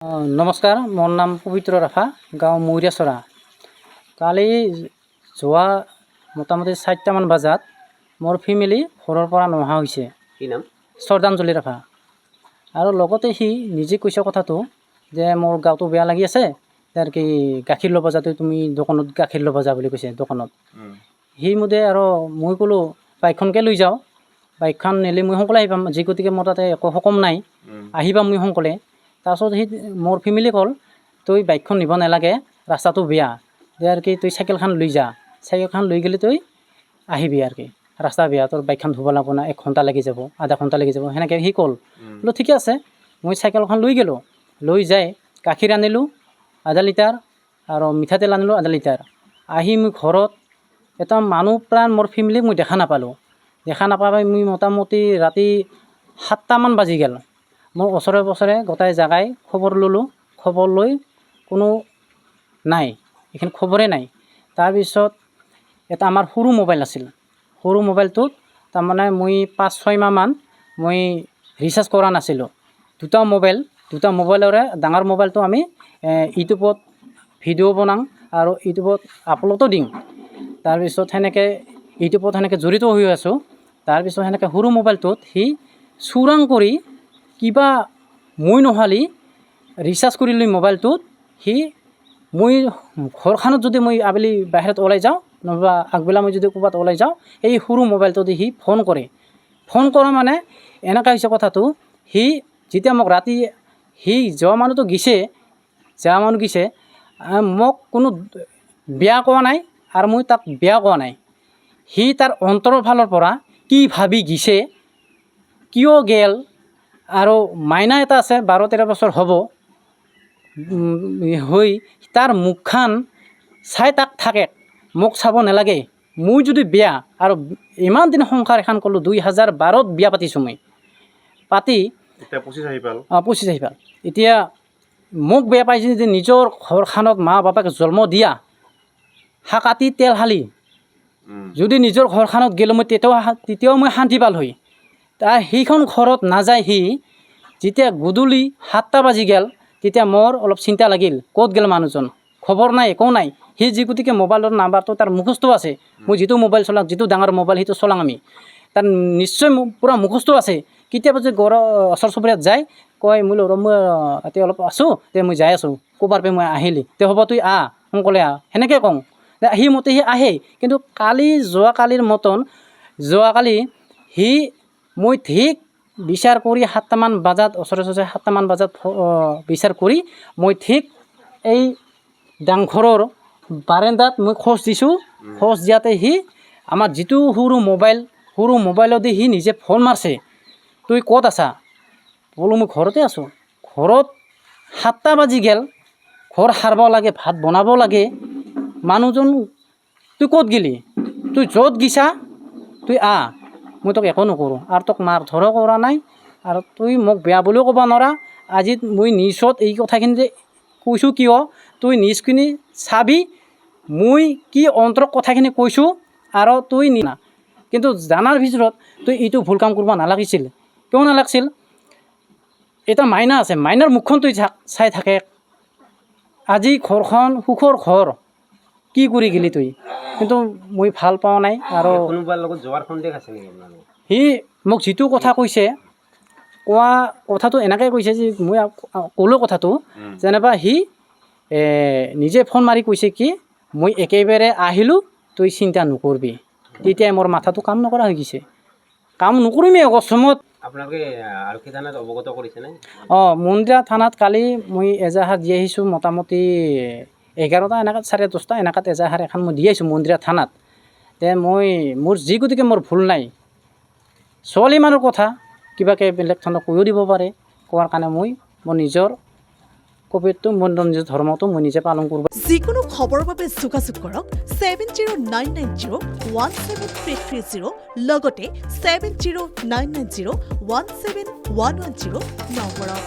নমস্কাৰ, মোৰ নাম পবিত্ৰ ৰাভা, গাঁও মৌৰিয়াচৰা। কালি যোৱা মোটামুটি 4টামান বজাত মোৰ ফেমিলি ঘৰৰ পৰা নহা হৈছে। কি নাম? শ্ৰদ্ধাঞ্জলি ৰাভা। আৰু লগতে সি নিজে কৈছে কথাটো যে মোৰ গাঁৱটো বেয়া লাগি আছে, তাৰ কি গাখীৰ ল'ব যাতে তুমি দোকানত গাখীৰ ল'ব যা বুলি কৈছে দোকানত। সি মোদে আৰু মই ক'লোঁ বাইকখনকে লৈ যাওঁ, বাইকখন নিলে মই সোনকালে আহি পাম, যি গতিকে মোৰ তাতে একো সকাম নাই, আহিবা মই সোনকালে। তাৰপিছত সি মোৰ ফেমিলি ক'ল তই বাইকখন নিব নালাগে, ৰাস্তাটো বেয়া, যে আৰু কি তই চাইকেলখন লৈ যা, চাইকেলখন লৈ গ'লে তই আহিবি আৰু কি, ৰাস্তা বেয়া তোৰ বাইকখন ধুব লাগিব না, 1 ঘণ্টা লাগি যাব, আধা ঘণ্টা লাগি যাব, সেনেকৈ সি ক'ল। বোলো ঠিকে আছে, মই চাইকেলখন লৈ গ'লোঁ, লৈ যাই গাখীৰ আনিলোঁ আধা লিটাৰ আৰু মিঠাতেল আনিলোঁ আধা লিটাৰ। আহি মই ঘৰত এটা মানুহ প্ৰাণ মোৰ ফেমিলিক মই দেখা নাপালোঁ। দেখা নাপাই মই মোটামুটি ৰাতি 7টামান বাজি গ'ল। মই ওচৰে পাঁজৰে গোটাই জাগাই খবৰ ল'লোঁ, খবৰ লৈ কোনো নাই, এইখিনি খবৰে নাই। তাৰপিছত এটা আমাৰ সৰু মোবাইল আছিল, সৰু মোবাইলটোত তাৰমানে মই 5-6 মাহমান মই ৰিচাৰ্জ কৰা নাছিলোঁ। দুটা মোবাইলৰে ডাঙৰ মোবাইলটো আমি ইউটিউবত ভিডিঅ' বনাওঁ আৰু ইউটিউবত আপলোডো দিওঁ। তাৰপিছত সেনেকৈ ইউটিউবত সেনেকৈ জড়িত হৈ আছোঁ। তাৰপিছত সেনেকৈ সৰু মোবাইলটোত সি চোৰাং কৰি কিবা মই নহ'লে ৰিচাৰ্জ কৰি লৈ মোবাইলটোত সি মই ঘৰখনত যদি মই আবেলি বাহিৰত ওলাই যাওঁ নহ'বা আগবেলা মই যদি ক'ৰবাত ওলাই যাওঁ, এই সৰু মোবাইলটো দি সি ফোন কৰে। ফোন কৰা মানে এনেকুৱা হৈছে কথাটো, সি যেতিয়া মোক ৰাতি সি যোৱা মানুহটো গিছে, মোক কোনো বেয়া কোৱা নাই আৰু মই তাক বেয়া কোৱা নাই। সি তাৰ অন্তৰৰ ফালৰ পৰা কি ভাবি গিছে, কিয় গেল, আৰু মাইনা এটা আছে 12-13 বছৰ হ'ব হৈ, তাৰ মুখখন চাই তাক থাকে, মোক চাব নালাগে। মই যদি বেয়া আৰু ইমান দিন সংসাৰ এখন ক'লোঁ, 2012ত বিয়া পাতিছোঁ মই, পাতি এতিয়া 25 আহি পাল। 25 আহি পাল। এতিয়া মোক বেয়া পাইছে যে নিজৰ ঘৰখনত মা বাপাক জন্ম দিয়া, হাকাতি তেল হালি যদি নিজৰ ঘৰখনত গ'লোঁ মই তেতিয়াও মই শান্তি পাল হৈ। তাৰ সেইখন ঘৰত নাযায় সি, যেতিয়া গধূলি 7টা বাজি গ'ল তেতিয়া মোৰ অলপ চিন্তা লাগিল, ক'ত গ'ল মানুহজন, খবৰ নাই, একো নাই। সি যি গতিকে মোবাইলৰ নাম্বাৰটো তাৰ মুখস্থ আছে, মই যিটো মোবাইল চলাওঁ, যিটো ডাঙৰ মোবাইল সেইটো চলাওঁ আমি, তাৰ নিশ্চয় পূৰা মুখস্থ আছে। কেতিয়াবা যে ঘৰৰ ওচৰ চুবুৰীয়াত যায়, কয় মই এতিয়া অলপ আছোঁ, তে মই যাই আছোঁ, ক'ৰবাৰ পৰা মই আহিলি, তে হ'ব তুই সোনকালে সেনেকৈ কওঁ। সি মতে সি আহে, কিন্তু যোৱাকালিৰ মতন যোৱাকালি সি মই ঠিক বিচাৰ কৰি 7টামান বজাত ওচৰে 7টামান বজাত বিচাৰ কৰি মই ঠিক এই ডাংঘৰৰ বাৰান্দাত মই খোজ দিছোঁ। খোজ দিয়াতে সি আমাৰ যিটো সৰু মোবাইলেদি সি নিজে ফোন মাৰছে, তুই ক'ত আছা? বোলো মই ঘৰতে আছোঁ। ঘৰত 7টা বাজি গ'ল, ঘৰ সাৰিব লাগে, ভাত বনাব লাগে, মানুহজন তুই ক'ত গেলি? তুই য'ত গিছা তুই মই তোক একো নকৰোঁ, আৰু তোক মাৰ ধৰো কৰা নাই, আৰু তুই মোক বেয়া বুলিও ক'ব নোৱাৰা। আজি মই নিউজত এই কথাখিনি যে কৈছোঁ কিয়, তুই নিউজখিনি চাবি, মই কি অন্তৰত কথাখিনি কৈছোঁ, আৰু তুই কিন্তু জানাৰ ভিতৰত তুই এইটো ভুল কাম কৰিব নালাগিছিল। কিয় নালাগিছিল? এটা মাইনা আছে, মাইনাৰ মুখখন তুই চাই থাকে, আজি ঘৰখন সুখৰ ঘৰ কি কৰি গেলি তুই, কিন্তু মই ভাল পোৱা নাই। আৰু কোনোবাৰ লগত যোৱাৰ সন্দেহ আছে নেকি আপোনাৰ? সি মোক যিটো কথা কৈছে, কোৱা কথাটো এনেকৈ কৈছে যে মই ক'লোঁ কথাটো, যেনিবা সি নিজে ফোন মাৰি কৈছে কি মই একেবাৰে আহিলোঁ, তই চিন্তা নকৰিবি। তেতিয়াই মোৰ মাথাটো কাম নকৰা হৈ গৈছে, কাম নকৰিমেই অকস্মাত। আপোনালোকে আৰক্ষী থানাত অৱগত কৰিছেনে? মন্দিৰা থানাত কালি মই এজাহাৰ দি আহিছোঁ, মোটামুটি 11টা এনেকৈ 10:30 এনেকুৱাত এজাহাৰ এখন মই দি আহিছোঁ মন্দিৰা থানাত। মোৰ যি গতিকে মোৰ ভুল নাই, ছোৱালী মানুহৰ কথা কিবাকে বেলেগ থানাত কৈও দিব পাৰে, কোৱাৰ কাৰণে মই মোৰ নিজৰ কৰ্তব্যটো, মোৰ নিজৰ ধৰ্মটো মই নিজে পালন কৰিব। যিকোনো খবৰৰ বাবে যোগাযোগ কৰক 7099017330, লগতে 7099017110 নম্বৰত।